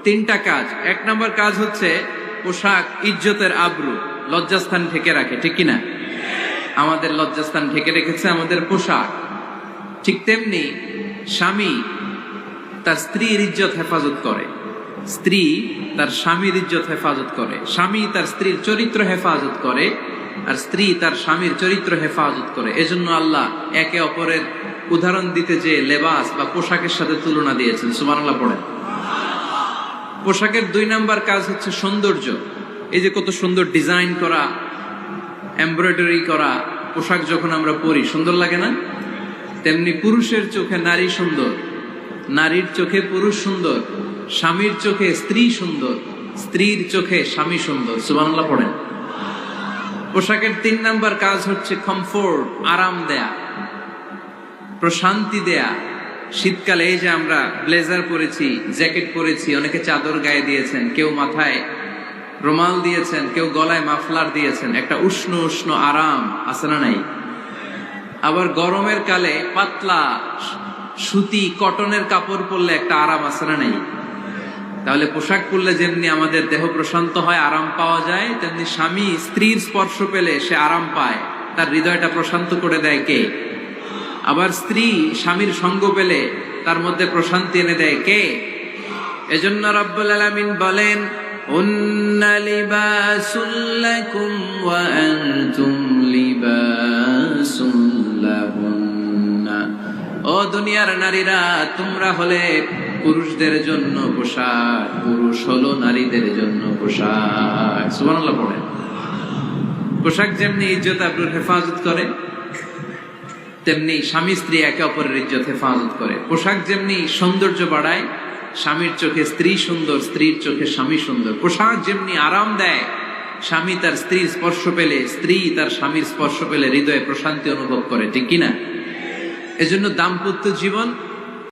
তিনটা কাজ। এক নম্বর কাজ হচ্ছে পোশাক ইজ্জতের আবরু, লজ্জাস্থান ঢেকে রাখে, ঠিক কিনা? আমাদের লজ্জাস্থান ঢেকে রেখেছে আমাদের পোশাক। ঠিক তেমনি স্বামী তার স্ত্রীর ইজ্জত হেফাজত করে, স্ত্রী তার স্বামীর ইজ্জত হেফাজত করে, স্বামী তার স্ত্রীর চরিত্র হেফাজত করে, আর স্ত্রী তার স্বামীর চরিত্র হেফাজত করে। এজন্য আল্লাহ একে অপরের উদাহরণ দিতে যে লেবাস বা পোশাকের সাথে তুলনা দিয়েছেন। সুবহানাল্লাহ পড়েন। পোশাকের 2 নাম্বার কাজ হচ্ছে সৌন্দর্য। এই যে কত সুন্দর ডিজাইন করা, এমব্রয়ডারি করা পোশাক যখন আমরা পরি সুন্দর লাগে না? তেমনি পুরুষের চোখে নারী সুন্দর, নারীর চোখে পুরুষ সুন্দর, স্বামীর চোখে স্ত্রী সুন্দর, স্ত্রীর চোখে স্বামী সুন্দর। সুবহানাল্লাহ পড়েন। পোশাকের 3 নাম্বার কাজ হচ্ছে কমফোর্ট, আরাম দেয়া, প্রশান্তি দেয়া। শীতকালে এই যে আমরা ব্লেজার পরেছি, জ্যাকেট পরেছি, অনেকে চাদর গায়ে দিয়েছেন, কেউ মাথায় রুমাল দিয়েছেন, কেউ গলায় মাফলার দিয়েছেন, একটা উষ্ণ উষ্ণ আরাম আছে না নাই? আবার গরমের কালে পাতলা সুতি কটনের কাপড় পরলে একটা আরাম আছে না নাই? তাহলে পোশাক পরলে যেমনি আমাদের দেহ প্রশান্ত হয়, আরাম পাওয়া যায়, তেমনি স্বামী স্ত্রীর স্পর্শ পেলে সে আরাম পায়, তার হৃদয়টা প্রশান্ত করে দেয় কে? আবার স্ত্রী স্বামীর সঙ্গ পেলে তার মধ্যে প্রশান্তি এনে দেয় কে? এজন্য রব্বুল আলামিন বলেন, উন্না লিবাসুল লাকুম ওয়া আনতুম লিবাসুল লাহুন্না। ও দুনিয়ার নারীরা, তোমরা হলে পুরুষদের জন্য পোশাক, পুরুষ হলো নারীদের জন্য পোশাক। সুবহানাল্লাহ পড়েন। পোশাক যেমনি ইজ্জত আবরুর হেফাজত করে, তেমনি স্বামী স্ত্রী একে অপরের ইজ্জত হেফাজত করে। পোশাক যেমনি সৌন্দর্য বাড়ায়, স্বামীর চোখে স্ত্রী সুন্দর, স্ত্রীর চোখে স্বামী সুন্দর। পোশাক যেমনি আরাম দেয়, স্বামী তার স্ত্রীর স্পর্শ পেলে, স্ত্রী তার স্বামীর স্পর্শ পেলে হৃদয়ে প্রশান্তি অনুভব করে, ঠিক কিনা? এজন্য দাম্পত্য জীবন